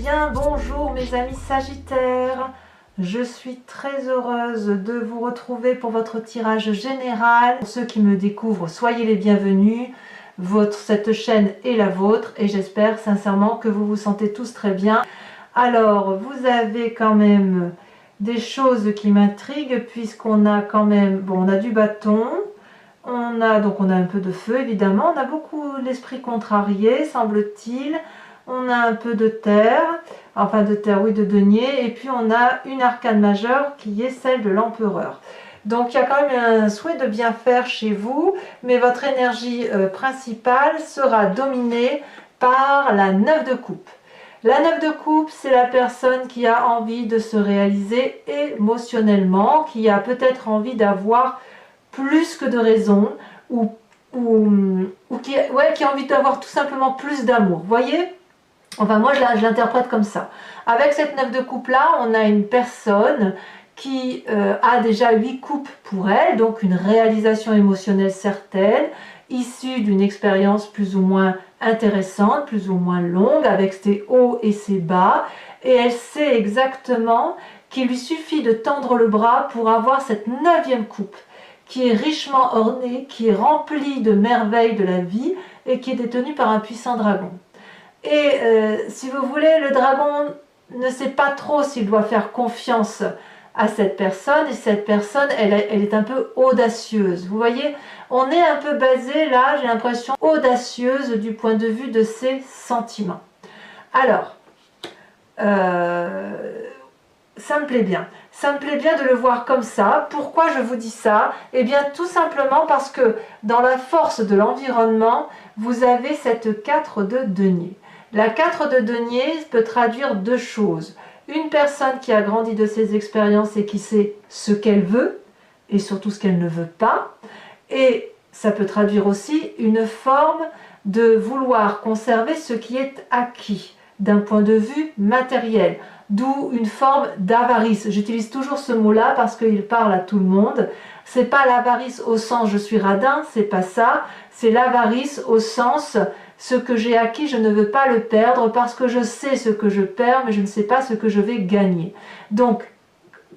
bien, bonjour mes amis Sagittaires. Je suis très heureuse de vous retrouver pour votre tirage général. Pour ceux qui me découvrent, soyez les bienvenus. Cette chaîne est la vôtre et j'espère sincèrement que vous vous sentez tous très bien. Alors, vous avez quand même des choses qui m'intriguent puisqu'on a quand même, bon, on a du bâton. On a un peu de feu évidemment, on a beaucoup l'esprit contrarié semble-t-il, on a un peu de terre, oui, de denier, et puis on a une arcane majeure qui est celle de l'empereur. Donc il y a quand même un souhait de bien faire chez vous, mais votre énergie principale sera dominée par la 9 de coupe. La 9 de coupe, c'est la personne qui a envie de se réaliser émotionnellement, qui a peut-être envie d'avoir plus que de raison, ou qui a envie d'avoir tout simplement plus d'amour. Vous voyez? Enfin, moi, je l'interprète comme ça. Avec cette 9 de coupe-là, on a une personne qui a déjà 8 coupes pour elle, donc une réalisation émotionnelle certaine, issue d'une expérience plus ou moins intéressante, plus ou moins longue, avec ses hauts et ses bas, et elle sait exactement qu'il lui suffit de tendre le bras pour avoir cette 9e coupe, qui est richement ornée, qui est remplie de merveilles de la vie et qui est détenue par un puissant dragon. Et si vous voulez, le dragon ne sait pas trop s'il doit faire confiance à cette personne, et cette personne, elle est un peu audacieuse. Vous voyez, on est un peu basé là, j'ai l'impression, audacieuse du point de vue de ses sentiments. Alors, ça me plaît bien. Ça me plaît bien de le voir comme ça. Pourquoi je vous dis ça? Eh bien, tout simplement parce que dans la force de l'environnement, vous avez cette 4 de denier. La 4 de denier peut traduire deux choses. Une personne qui a grandi de ses expériences et qui sait ce qu'elle veut, et surtout ce qu'elle ne veut pas. Et ça peut traduire aussi une forme de vouloir conserver ce qui est acquis, d'un point de vue matériel. D'où une forme d'avarice. J'utilise toujours ce mot-là parce qu'il parle à tout le monde. C'est pas l'avarice au sens je suis radin, c'est pas ça. C'est l'avarice au sens ce que j'ai acquis, je ne veux pas le perdre parce que je sais ce que je perds, mais je ne sais pas ce que je vais gagner. Donc,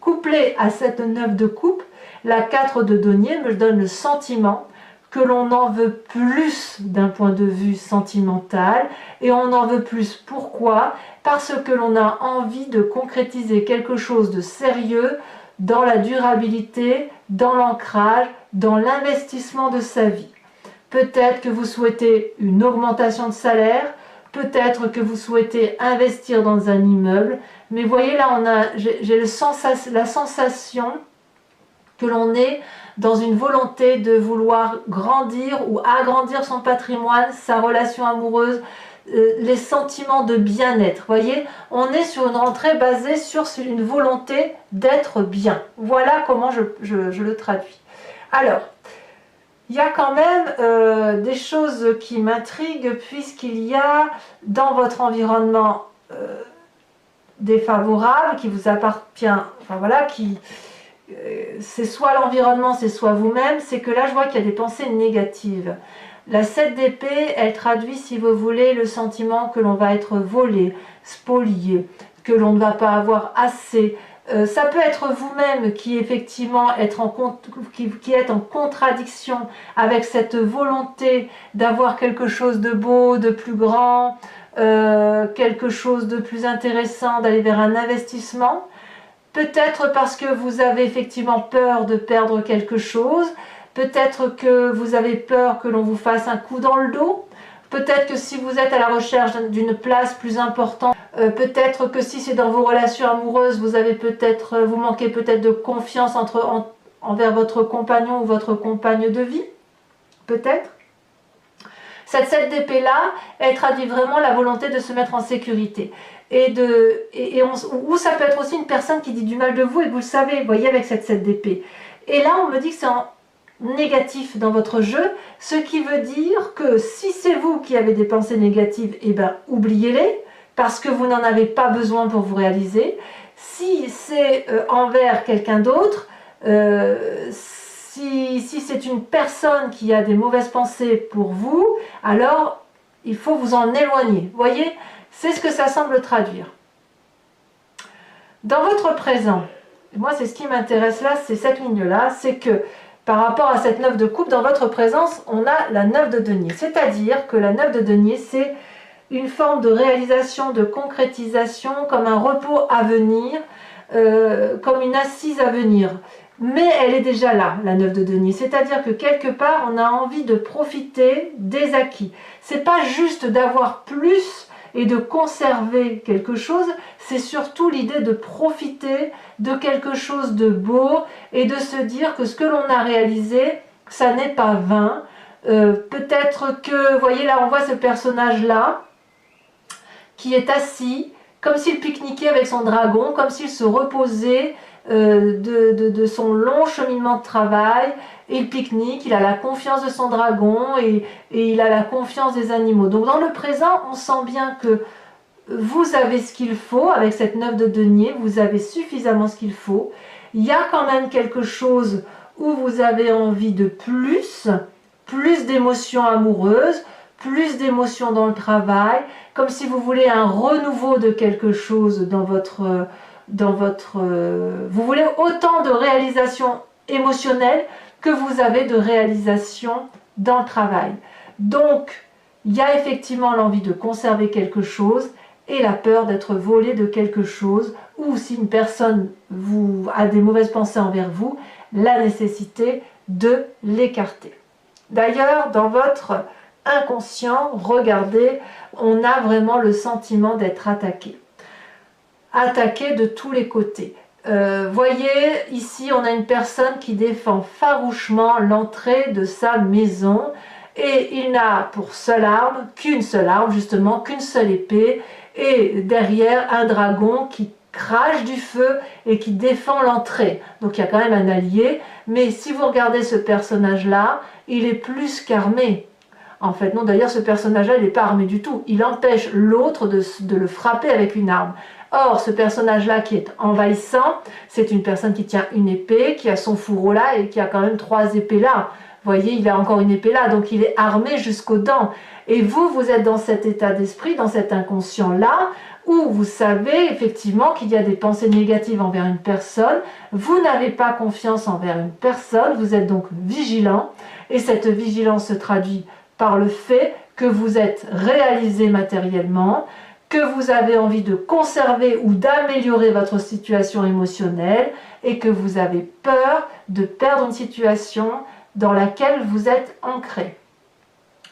couplé à cette 9 de coupe, la 4 de denier me donne le sentiment que l'on en veut plus d'un point de vue sentimental, et on en veut plus. Pourquoi? Parce que l'on a envie de concrétiser quelque chose de sérieux dans la durabilité, dans l'ancrage, dans l'investissement de sa vie. Peut-être que vous souhaitez une augmentation de salaire, peut-être que vous souhaitez investir dans un immeuble, mais voyez là, j'ai la sensation que l'on est dans une volonté de vouloir grandir ou agrandir son patrimoine, sa relation amoureuse, les sentiments de bien-être. Voyez, on est sur une rentrée basée sur une volonté d'être bien. Voilà comment je le traduis. Alors, il y a quand même des choses qui m'intriguent puisqu'il y a dans votre environnement défavorable qui vous appartient, enfin voilà, c'est soit l'environnement, c'est soit vous-même, c'est que là je vois qu'il y a des pensées négatives. La 7 d'épée, elle traduit, si vous voulez, le sentiment que l'on va être volé, spolié, que l'on ne va pas avoir assez. Ça peut être vous-même qui effectivement êtes en contradiction avec cette volonté d'avoir quelque chose de beau, de plus grand, quelque chose de plus intéressant, d'aller vers un investissement. Peut-être parce que vous avez effectivement peur de perdre quelque chose, peut-être que vous avez peur que l'on vous fasse un coup dans le dos, peut-être que si vous êtes à la recherche d'une place plus importante, peut-être que si c'est dans vos relations amoureuses, vous manquez peut-être de confiance envers votre compagnon ou votre compagne de vie, peut-être. Cette 7 d'épée là, elle traduit vraiment la volonté de se mettre en sécurité. Ou ça peut être aussi une personne qui dit du mal de vous et que vous le savez, vous voyez, avec cette 7 d'épée. Et là, on me dit que c'est en négatif dans votre jeu, ce qui veut dire que si c'est vous qui avez des pensées négatives, eh ben, oubliez-les, parce que vous n'en avez pas besoin pour vous réaliser. Si c'est envers quelqu'un d'autre, si c'est une personne qui a des mauvaises pensées pour vous, alors il faut vous en éloigner. Vous voyez, C'est ce que ça semble traduire. Dans votre présent, moi c'est ce qui m'intéresse là, c'est cette ligne-là, c'est que par rapport à cette 9 de coupe, dans votre présence, on a la 9 de denier. C'est-à-dire que la 9 de denier, c'est une forme de réalisation, de concrétisation, comme un repos à venir, comme une assise à venir. Mais elle est déjà là, la 9 de denier. C'est-à-dire que quelque part, on a envie de profiter des acquis. C'est pas juste d'avoir plus et de conserver quelque chose, c'est surtout l'idée de profiter de quelque chose de beau et de se dire que ce que l'on a réalisé, ça n'est pas vain. Peut-être que, vous voyez là, on voit ce personnage-là qui est assis, comme s'il pique-niquait avec son dragon, comme s'il se reposait de son long cheminement de travail. Il pique-nique, il a la confiance de son dragon et il a la confiance des animaux. Donc dans le présent, on sent bien que vous avez ce qu'il faut avec cette 9 de denier, vous avez suffisamment ce qu'il faut. Il y a quand même quelque chose où vous avez envie de plus d'émotions amoureuses, plus d'émotions dans le travail, comme si vous voulez un renouveau de quelque chose dans votre vous voulez autant de réalisation émotionnelle que vous avez de réalisation dans le travail. Donc, il y a effectivement l'envie de conserver quelque chose et la peur d'être volé de quelque chose, ou si une personne a des mauvaises pensées envers vous, la nécessité de l'écarter. D'ailleurs, dans votre inconscient, regardez, on a vraiment le sentiment d'être attaqué. Attaqué de tous les côtés. Voyez, ici, on a une personne qui défend farouchement l'entrée de sa maison et il n'a pour seule arme, justement, qu'une seule épée et derrière un dragon qui crache du feu et qui défend l'entrée. Donc il y a quand même un allié, mais si vous regardez ce personnage-là, il est plus qu'armé. En fait, non, d'ailleurs, ce personnage-là, il n'est pas armé du tout. Il empêche l'autre de le frapper avec une arme. Or, ce personnage-là qui est envahissant, c'est une personne qui tient une épée, qui a son fourreau là et qui a quand même 3 épées là. Vous voyez, il a encore une épée là, donc il est armé jusqu'aux dents. Et vous, vous êtes dans cet état d'esprit, dans cet inconscient-là, où vous savez effectivement qu'il y a des pensées négatives envers une personne, vous n'avez pas confiance envers une personne, vous êtes donc vigilant, et cette vigilance se traduit par le fait que vous êtes réalisé matériellement, que vous avez envie de conserver ou d'améliorer votre situation émotionnelle et que vous avez peur de perdre une situation dans laquelle vous êtes ancré.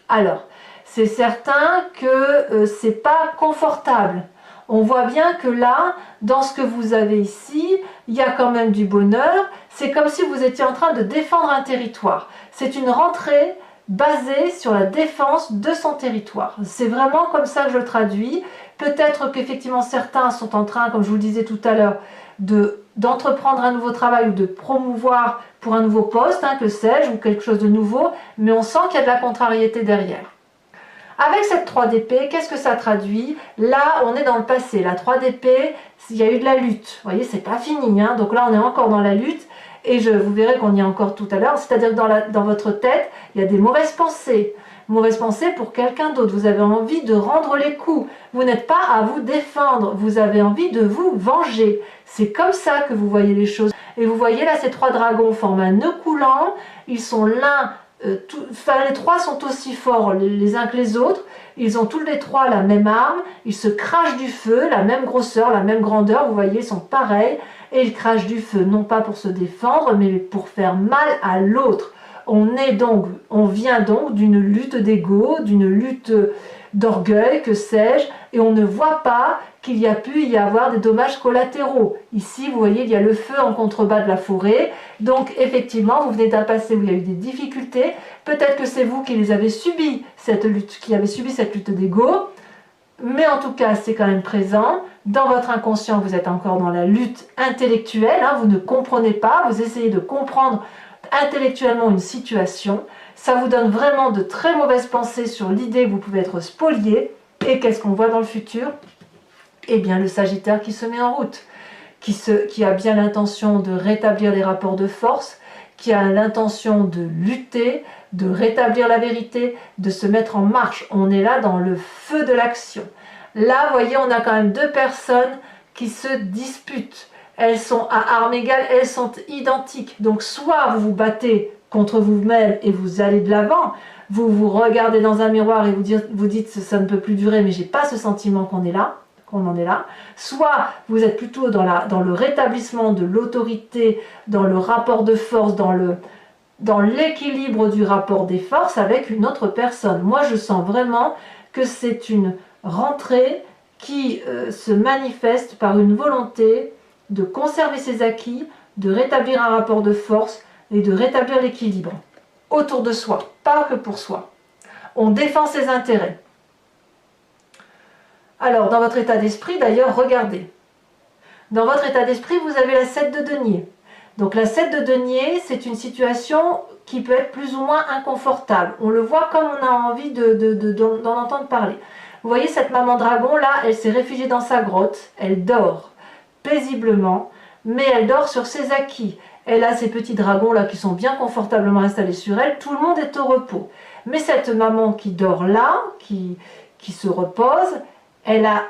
Alors, c'est certain que c'est pas confortable. On voit bien que là, dans ce que vous avez ici, il y a quand même du bonheur. C'est comme si vous étiez en train de défendre un territoire. C'est une rentrée basée sur la défense de son territoire. C'est vraiment comme ça que je le traduis. Peut-être qu'effectivement certains sont en train, comme je vous le disais tout à l'heure, d'entreprendre un nouveau travail ou de promouvoir pour un nouveau poste, que sais-je, ou quelque chose de nouveau, mais on sent qu'il y a de la contrariété derrière. Avec cette 3 d'épée, qu'est-ce que ça traduit? Là, on est dans le passé. La 3 d'épée, il y a eu de la lutte. Vous voyez, c'est pas fini. Donc là, on est encore dans la lutte. Et vous verrez qu'on y est encore tout à l'heure. C'est-à-dire que dans votre tête, il y a des mauvaises pensées. Mauvaises pensées pour quelqu'un d'autre. Vous avez envie de rendre les coups. Vous n'êtes pas à vous défendre. Vous avez envie de vous venger. C'est comme ça que vous voyez les choses. Et vous voyez là, ces 3 dragons forment un nœud coulant. Ils sont les 3 sont aussi forts les uns que les autres. Ils ont tous les 3 la même arme. Ils se crachent du feu, la même grosseur, la même grandeur. Vous voyez, ils sont pareils. Et ils crachent du feu, non pas pour se défendre, mais pour faire mal à l'autre. On vient donc d'une lutte d'ego, d'une lutte d'orgueil, que sais-je, et on ne voit pas qu'il y a pu y avoir des dommages collatéraux. Ici, vous voyez, il y a le feu en contrebas de la forêt, donc effectivement, vous venez d'un passé où il y a eu des difficultés, peut-être que c'est vous qui les avez subi, cette lutte d'ego, mais en tout cas, c'est quand même présent. Dans votre inconscient, vous êtes encore dans la lutte intellectuelle, vous ne comprenez pas, vous essayez de comprendre intellectuellement une situation, ça vous donne vraiment de très mauvaises pensées sur l'idée que vous pouvez être spolié. Et qu'est-ce qu'on voit dans le futur? Eh bien, le Sagittaire qui se met en route, qui a bien l'intention de rétablir les rapports de force, qui a l'intention de lutter, de rétablir la vérité, de se mettre en marche. On est là dans le feu de l'action. Là, vous voyez, on a quand même deux personnes qui se disputent. Elles sont à armes égales, elles sont identiques. Donc soit vous vous battez contre vous-même et vous allez de l'avant, vous vous regardez dans un miroir et vous dites ça ne peut plus durer, mais j'ai pas ce sentiment qu'on en est là. Soit vous êtes plutôt dans le rétablissement de l'autorité, dans le rapport de force, dans l'équilibre du rapport des forces avec une autre personne. Moi, je sens vraiment que c'est une rentrée qui se manifeste par une volonté de conserver ses acquis, de rétablir un rapport de force et de rétablir l'équilibre autour de soi, pas que pour soi. On défend ses intérêts. Alors, dans votre état d'esprit, d'ailleurs, regardez. Dans votre état d'esprit, vous avez la 7 de denier. Donc la 7 de denier, c'est une situation qui peut être plus ou moins inconfortable. On le voit comme on a envie d'en entendre parler. Vous voyez cette maman dragon là, elle s'est réfugiée dans sa grotte, elle dort paisiblement, mais elle dort sur ses acquis. Elle a ces petits dragons là qui sont bien confortablement installés sur elle, tout le monde est au repos. Mais cette maman qui dort là, qui se repose, elle a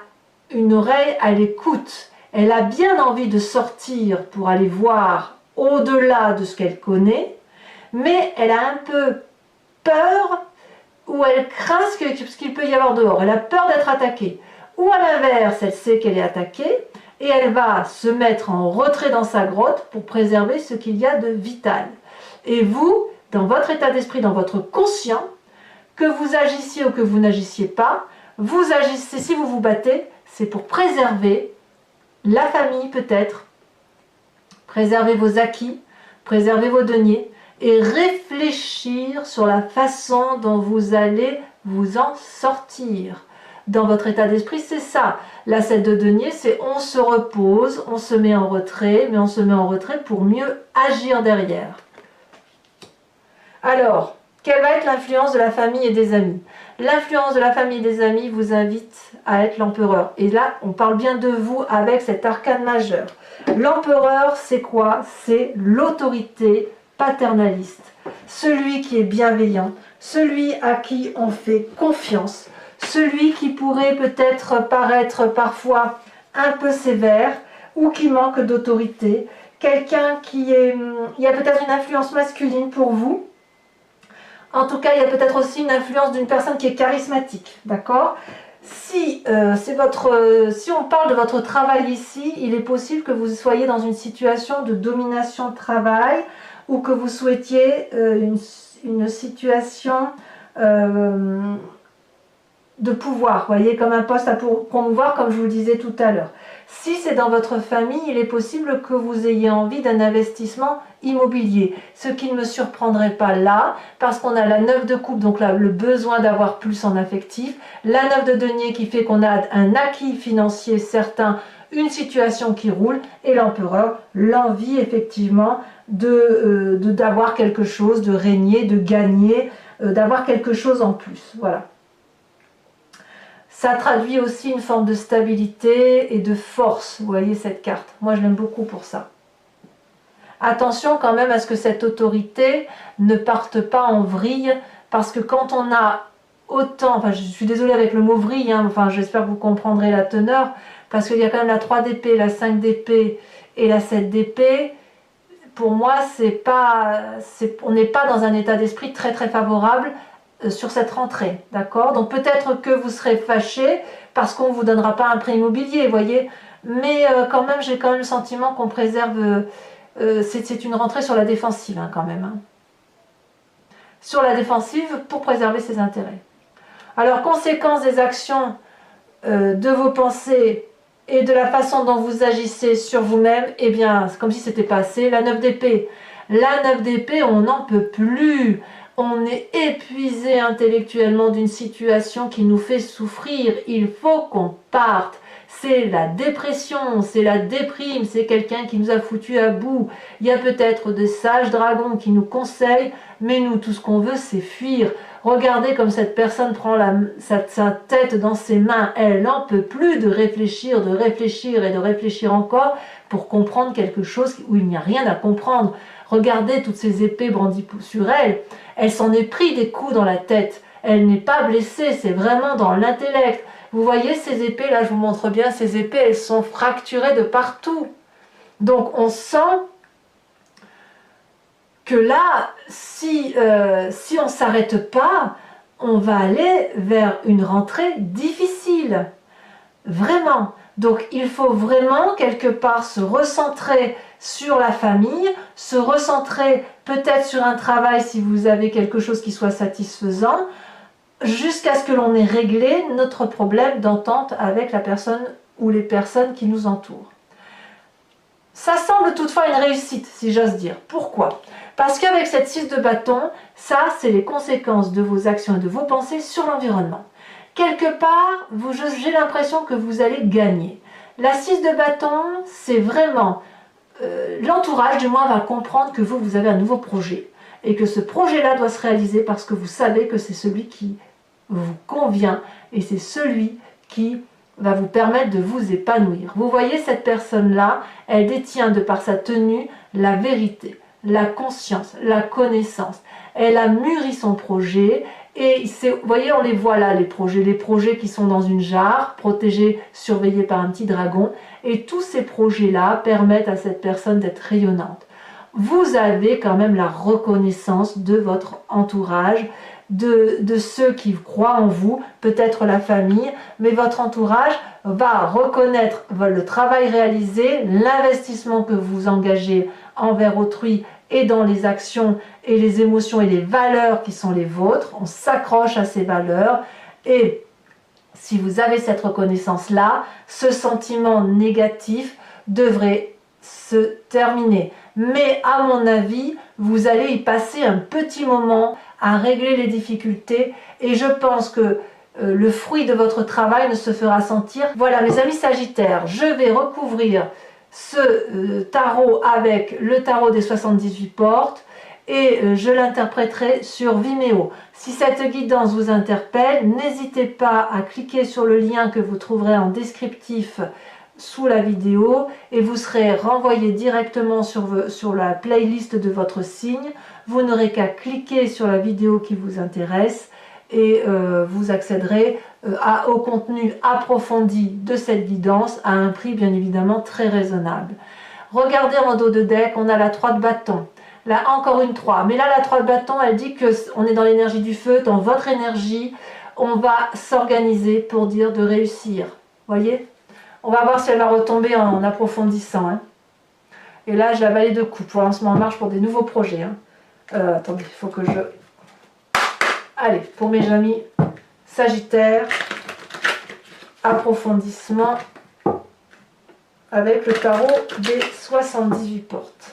une oreille à l'écoute. Elle a bien envie de sortir pour aller voir au-delà de ce qu'elle connaît, mais elle a un peu peur ou elle craint ce qu'il peut y avoir dehors. Elle a peur d'être attaquée. Ou à l'inverse, elle sait qu'elle est attaquée et elle va se mettre en retrait dans sa grotte pour préserver ce qu'il y a de vital. Et vous, dans votre état d'esprit, dans votre conscient, que vous agissiez ou que vous n'agissiez pas, vous agissez, si vous vous battez, c'est pour préserver la famille peut-être, préserver vos acquis, préserver vos deniers et réfléchir sur la façon dont vous allez vous en sortir. Dans votre état d'esprit, c'est ça. La 7 de denier, c'est on se repose, on se met en retrait, mais on se met en retrait pour mieux agir derrière. Alors, quelle va être l'influence de la famille et des amis? L'influence de la famille et des amis vous invite à être l'empereur. Et là, on parle bien de vous avec cet arcane majeur. L'empereur, c'est quoi? C'est l'autorité paternaliste. Celui qui est bienveillant, celui à qui on fait confiance, celui qui pourrait peut-être paraître parfois un peu sévère ou qui manque d'autorité. Quelqu'un qui est... Il y a peut-être une influence masculine pour vous. En tout cas, il y a peut-être aussi une influence d'une personne qui est charismatique, d'accord? Si on parle de votre travail ici, il est possible que vous soyez dans une situation de domination de travail ou que vous souhaitiez une situation de pouvoir, voyez, comme un poste à promouvoir, comme je vous le disais tout à l'heure. Si c'est dans votre famille, il est possible que vous ayez envie d'un investissement immobilier, ce qui ne me surprendrait pas là, parce qu'on a la 9 de coupe, donc là, le besoin d'avoir plus en affectif, la 9 de denier qui fait qu'on a un acquis financier certain, une situation qui roule, et l'empereur, l'envie effectivement d'avoir quelque chose, de régner, de gagner, d'avoir quelque chose en plus, voilà. Ça traduit aussi une forme de stabilité et de force, vous voyez cette carte. Moi, je l'aime beaucoup pour ça. Attention quand même à ce que cette autorité ne parte pas en vrille, parce que quand on a autant, enfin je suis désolée avec le mot vrille, hein, enfin j'espère que vous comprendrez la teneur, parce qu'il y a quand même la 3 d'épée, la 5 d'épée et la 7 d'épée. Pour moi, on n'est pas dans un état d'esprit très très favorable sur cette rentrée, d'accord? Donc peut-être que vous serez fâché parce qu'on ne vous donnera pas un prêt immobilier, vous voyez, mais quand même, j'ai quand même le sentiment qu'on préserve, c'est une rentrée sur la défensive hein, quand même. Hein. Sur la défensive pour préserver ses intérêts. Alors, conséquence des actions de vos pensées et de la façon dont vous agissez sur vous-même, eh bien, c'est comme si c'était pas assez. La 9 d'épée. La 9 d'épée, on n'en peut plus. On est épuisé intellectuellement d'une situation qui nous fait souffrir. Il faut qu'on parte. C'est la dépression, c'est la déprime, c'est quelqu'un qui nous a foutu à bout. Il y a peut-être des sages dragons qui nous conseillent, mais nous, tout ce qu'on veut, c'est fuir. Regardez comme cette personne prend sa tête dans ses mains. Elle n'en peut plus de réfléchir et de réfléchir encore pour comprendre quelque chose où il n'y a rien à comprendre. Regardez toutes ces épées brandies sur elle. Elle s'en est pris des coups dans la tête. Elle n'est pas blessée, c'est vraiment dans l'intellect. Vous voyez ces épées, là je vous montre bien, ces épées, elles sont fracturées de partout. Donc on sent que là, si on ne s'arrête pas, on va aller vers une rentrée difficile. Vraiment. Donc il faut vraiment quelque part se recentrer sur la famille, se recentrer peut-être sur un travail si vous avez quelque chose qui soit satisfaisant, jusqu'à ce que l'on ait réglé notre problème d'entente avec la personne ou les personnes qui nous entourent. Ça semble toutefois une réussite, si j'ose dire. Pourquoi? Parce qu'avec cette 6 de bâton, ça, c'est les conséquences de vos actions et de vos pensées sur l'environnement. Quelque part, j'ai l'impression que vous allez gagner. La 6 de bâton, c'est vraiment... l'entourage, du moins, va comprendre que vous avez un nouveau projet. Et que ce projet-là doit se réaliser parce que vous savez que c'est celui qui vous convient. Et c'est celui qui va vous permettre de vous épanouir. Vous voyez, cette personne-là, elle détient de par sa tenue la vérité, la conscience, la connaissance. Elle a mûri son projet et vous voyez, on les voit là, les projets qui sont dans une jarre, protégés, surveillés par un petit dragon. Et tous ces projets-là permettent à cette personne d'être rayonnante. Vous avez quand même la reconnaissance de votre entourage, de ceux qui croient en vous, peut-être la famille, mais votre entourage va reconnaître le travail réalisé, l'investissement que vous engagez envers autrui et dans les actions et les émotions et les valeurs qui sont les vôtres. On s'accroche à ces valeurs et si vous avez cette reconnaissance-là, ce sentiment négatif devrait se terminer. Mais à mon avis, vous allez y passer un petit moment à régler les difficultés et je pense que le fruit de votre travail ne se fera sentir. Voilà mes amis Sagittaires, je vais recouvrir ce tarot avec le tarot des 78 portes et je l'interpréterai sur Vimeo. Si cette guidance vous interpelle, n'hésitez pas à cliquer sur le lien que vous trouverez en descriptif sous la vidéo et vous serez renvoyé directement sur la playlist de votre signe. Vous n'aurez qu'à cliquer sur la vidéo qui vous intéresse et vous accéderez au contenu approfondi de cette guidance à un prix bien évidemment très raisonnable. Regardez en dos de deck, on a la 3 de bâton. Là encore une 3, mais là la 3 de bâton elle dit qu'on est dans l'énergie du feu, dans votre énergie, on va s'organiser pour dire de réussir. Voyez? On va voir si elle va retomber en approfondissant. Hein. Et là, j'ai la vallée de coupe pour lancement en marche pour des nouveaux projets. Hein. Attendez, il faut que je... Allez, pour mes amis Sagittaires, approfondissement avec le tarot des 78 portes.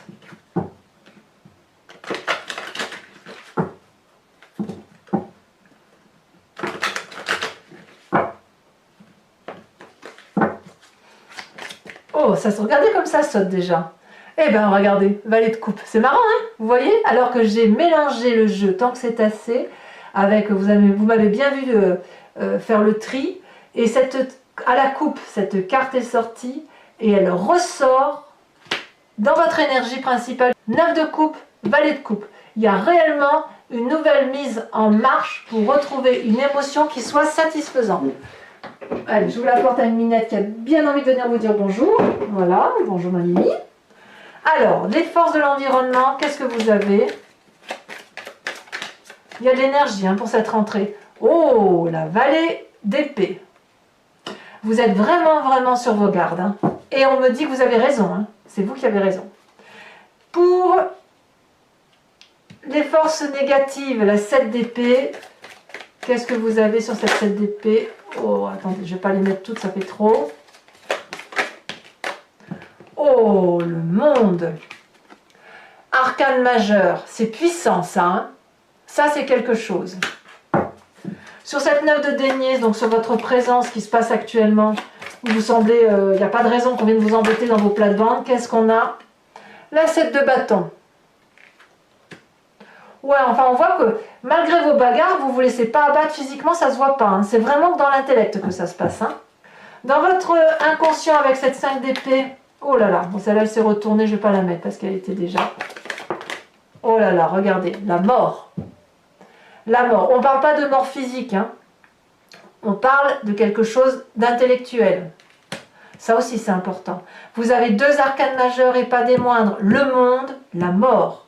Oh, regardez comme ça saute déjà. Eh ben regardez, vallée de coupe. C'est marrant, hein? Vous voyez? Alors que j'ai mélangé le jeu tant que c'est assez, avec, vous m'avez bien vu faire le tri, et à la coupe, cette carte est sortie, et elle ressort dans votre énergie principale. 9 de coupe, vallée de coupe. Il y a réellement une nouvelle mise en marche pour retrouver une émotion qui soit satisfaisante. Allez, j'ouvre la porte à une minette qui a bien envie de venir vous dire bonjour. Voilà, bonjour ma Mimi. Alors, les forces de l'environnement, qu'est-ce que vous avez? Il y a de l'énergie hein, pour cette rentrée. Oh, la vallée d'épée. Vous êtes vraiment sur vos gardes. Hein. Et on me dit que vous avez raison. Hein. C'est vous qui avez raison. Pour les forces négatives, la 7 d'épée, qu'est-ce que vous avez sur cette 7 d'épée? Oh, attendez, je ne vais pas les mettre toutes, ça fait trop. Oh, le monde. Arcane majeur, c'est puissant ça. Hein. Ça, c'est quelque chose. Sur cette 9 de denier, donc sur votre présence qui se passe actuellement, où vous semblez, il n'y a pas de raison qu'on vienne vous embêter dans vos plates-bandes, qu'est-ce qu'on a? La 7 de bâton. Ouais, enfin on voit que malgré vos bagarres, vous ne vous laissez pas abattre physiquement, ça se voit pas. Hein. C'est vraiment dans l'intellect que ça se passe. Hein. Dans votre inconscient avec cette 5 d'épée, oh là là, bon, celle-là elle s'est retournée, je ne vais pas la mettre parce qu'elle était déjà... Oh là là, regardez, la mort. La mort, on ne parle pas de mort physique. Hein. on parle de quelque chose d'intellectuel. Ça aussi, c'est important. Vous avez deux arcanes majeures et pas des moindres. Le monde, la mort.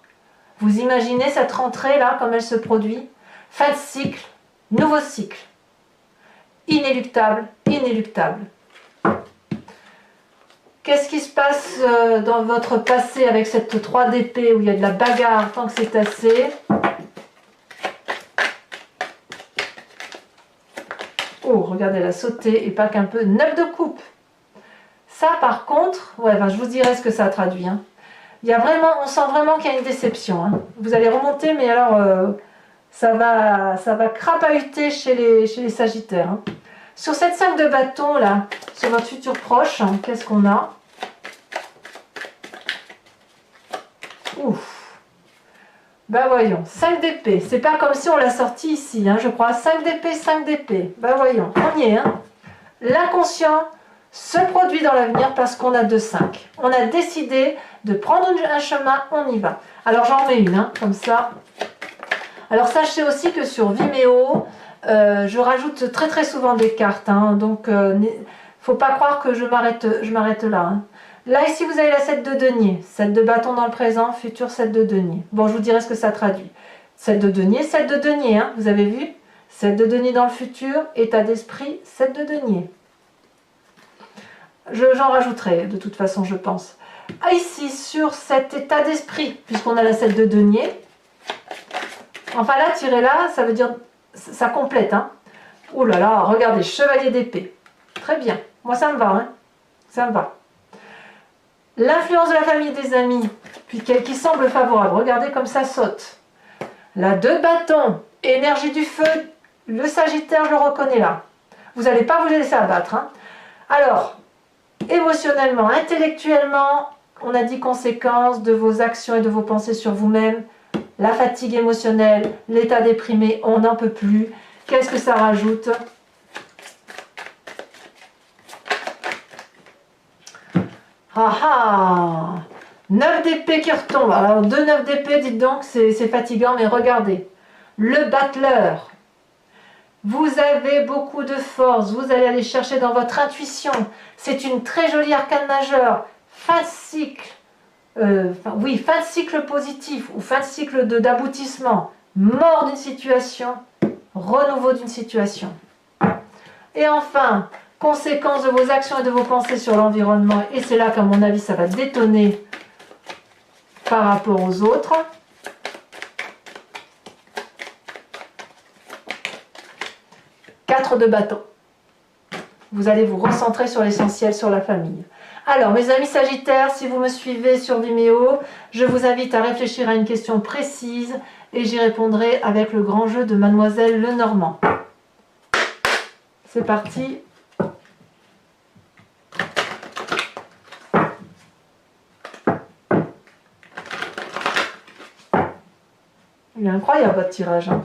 Vous imaginez cette rentrée-là, comme elle se produit? Fin de cycle, nouveau cycle. Inéluctable, inéluctable. Qu'est-ce qui se passe dans votre passé avec cette 3 d'épée où il y a de la bagarre tant que c'est assez? Oh, regardez, elle a sauté et pas qu'un peu. 9 de coupe. Ça, par contre, ouais, ben, je vous dirai ce que ça traduit. Hein. Il y a vraiment, on sent vraiment qu'il y a une déception. Hein. Vous allez remonter, mais alors, ça va crapahuter chez les Sagittaires. Hein. Sur cette 5 de bâton, là, sur votre futur proche, hein, qu'est-ce qu'on a? Ouf. Ben voyons, 5 d'épée. C'est pas comme si on l'a sorti ici, hein, je crois. 5 d'épée, 5 d'épée. Ben voyons, on y est. Hein. L'inconscient se produit dans l'avenir parce qu'on a 2-5. On a décidé de prendre un chemin, on y va. Alors j'en mets une, hein, comme ça. Alors sachez aussi que sur Vimeo, je rajoute très très souvent des cartes. Hein, donc faut pas croire que je m'arrête là. Hein. Là ici vous avez la 7 de denier. 7 de bâton dans le présent, futur 7 de denier. Bon, je vous dirai ce que ça traduit. 7 de denier, 7 de denier, hein, vous avez vu? 7 de denier dans le futur, état d'esprit, 7 de denier. J'en rajouterai de toute façon, je pense. Ah, ici, sur cet état d'esprit, puisqu'on a la 7 de denier, enfin là, tirer là, ça veut dire, ça complète. Hein. Oh là là, regardez, chevalier d'épée. Très bien, moi ça me va. Hein. Ça me va. L'influence de la famille et des amis, puis qui semble favorable. Regardez comme ça saute. La 2 de bâton, énergie du feu, le Sagittaire, je le reconnais là. Vous n'allez pas vous laisser abattre. Hein. Alors, émotionnellement, intellectuellement, on a dit conséquences de vos actions et de vos pensées sur vous-même, la fatigue émotionnelle, l'état déprimé, on n'en peut plus. Qu'est-ce que ça rajoute? Ah ah, 9 d'épée qui retombe. Alors 2 9 d'épée, dites donc, c'est fatigant, mais regardez. Le battleur. Vous avez beaucoup de force, vous allez aller chercher dans votre intuition. C'est une très jolie arcane majeure. Fin de cycle, oui, fin de cycle positif ou fin de cycle d'aboutissement. Mort d'une situation, renouveau d'une situation. Et enfin, conséquence de vos actions et de vos pensées sur l'environnement. Et c'est là qu'à mon avis, ça va détonner par rapport aux autres. De bâton. Vous allez vous recentrer sur l'essentiel, sur la famille. Alors, mes amis Sagittaires, si vous me suivez sur Vimeo, je vous invite à réfléchir à une question précise et j'y répondrai avec le grand jeu de Mademoiselle Lenormand. C'est parti. Il est incroyable votre tirage. Hein.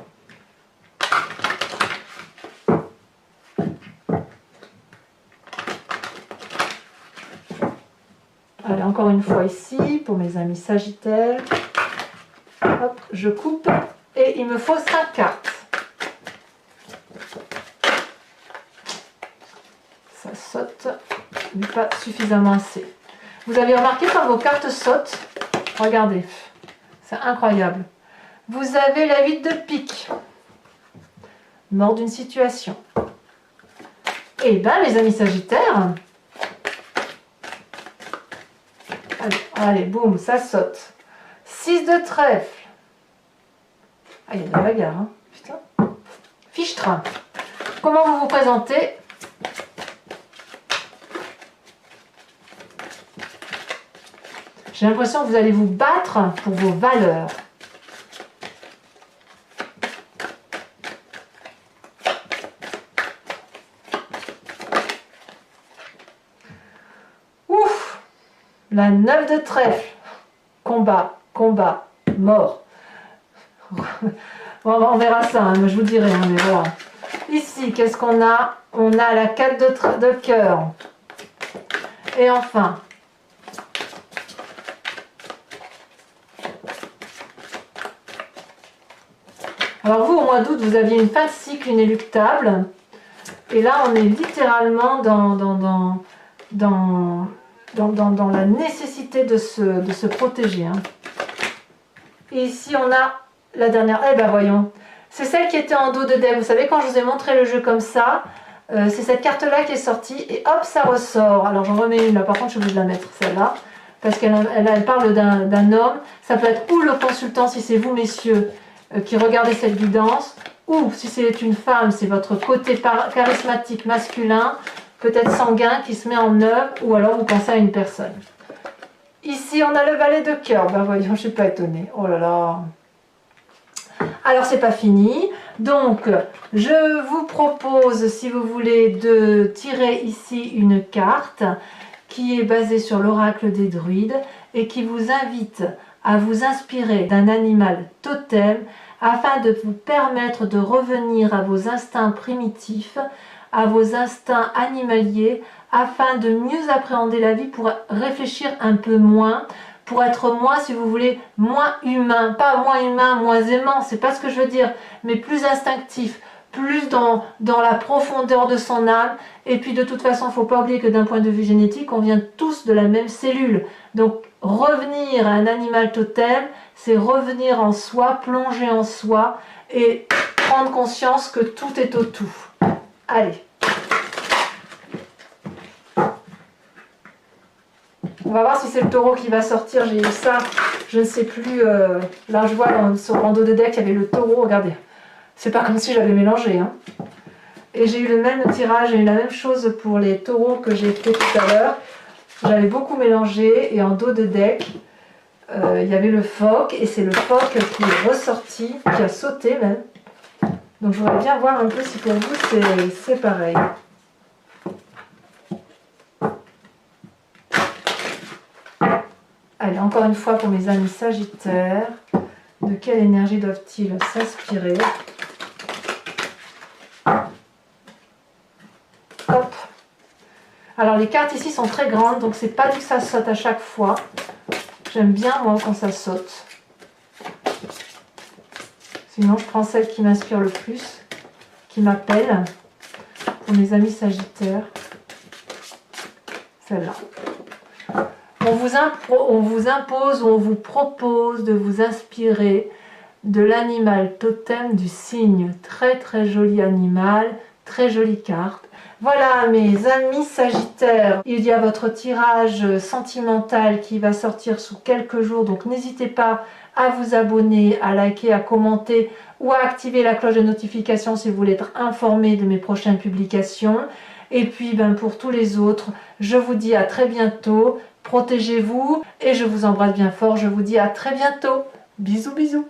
Allez, encore une fois ici, pour mes amis Sagittaires. Hop, je coupe. Et il me faut 5 cartes. Ça saute, mais pas suffisamment assez. Vous avez remarqué quand vos cartes sautent? Regardez, c'est incroyable. Vous avez la 8 de pique. Mort d'une situation. Et bien, les amis Sagittaires... Allez, boum, ça saute. 6 de trèfle. Ah, il y a de la bagarre, hein. Putain. Fichtre. Comment vous vous présentez? J'ai l'impression que vous allez vous battre pour vos valeurs. La 9 de trèfle, combat, combat, mort. On verra ça, hein, je vous dirai, hein, mais voilà. Ici, qu'est-ce qu'on a? On a la 4 de cœur. Et enfin, alors vous, au mois d'août, vous aviez une fin de cycle inéluctable. Et là, on est littéralement dans la nécessité de se protéger. Hein. Et ici, on a la dernière. Eh ben voyons. C'est celle qui était en dos de deck. Vous savez, quand je vous ai montré le jeu comme ça, c'est cette carte-là qui est sortie. Et hop, ça ressort. Alors, j'en remets une là. Par contre, je suis obligée de la mettre, celle-là. Parce qu'elle parle d'un homme. Ça peut être ou le consultant, si c'est vous, messieurs, qui regardez cette guidance. Ou, si c'est une femme, c'est votre côté charismatique masculin, peut-être sanguin, qui se met en œuvre. Ou alors, vous pensez à une personne. Ici, on a le valet de cœur. Ben voyons, je ne suis pas étonnée. Oh là là. Alors, c'est pas fini. Donc, je vous propose, si vous voulez, de tirer ici une carte qui est basée sur l'oracle des druides et qui vous invite à vous inspirer d'un animal totem afin de vous permettre de revenir à vos instincts primitifs, à vos instincts animaliers, afin de mieux appréhender la vie pour réfléchir un peu moins, pour être moins, si vous voulez, moins humain. Pas moins humain, moins aimant, c'est pas ce que je veux dire, mais plus instinctif, plus dans la profondeur de son âme. Et puis de toute façon, il ne faut pas oublier que d'un point de vue génétique, on vient tous de la même cellule. Donc revenir à un animal totem, c'est revenir en soi, plonger en soi et prendre conscience que tout est au tout. Allez. On va voir si c'est le taureau qui va sortir. J'ai eu ça, je ne sais plus. Là, je vois sur le dos de deck, il y avait le taureau. Regardez, c'est pas comme si j'avais mélangé. Hein. Et j'ai eu le même tirage, j'ai eu la même chose pour les taureaux que j'ai fait tout à l'heure. J'avais beaucoup mélangé et en dos de deck, il y avait le phoque. Et c'est le phoque qui est ressorti, qui a sauté même. Donc je voudrais bien voir un peu si pour vous c'est pareil. Allez, encore une fois pour mes amis sagittaires, de quelle énergie doivent-ils s'inspirer? Hop. Alors les cartes ici sont très grandes, donc c'est pas dit que ça saute à chaque fois. J'aime bien moi quand ça saute. Sinon je prends celle qui m'inspire le plus, qui m'appelle, pour mes amis sagittaires. Celle-là. On vous impose ou on vous propose de vous inspirer de l'animal totem du cygne. Très très joli animal, très jolie carte. Voilà mes amis sagittaires, il y a votre tirage sentimental qui va sortir sous quelques jours. Donc n'hésitez pas à vous abonner, à liker, à commenter ou à activer la cloche de notification si vous voulez être informé de mes prochaines publications. Et puis pour tous les autres, je vous dis à très bientôt. Protégez-vous et je vous embrasse bien fort. Je vous dis à très bientôt. Bisous, bisous.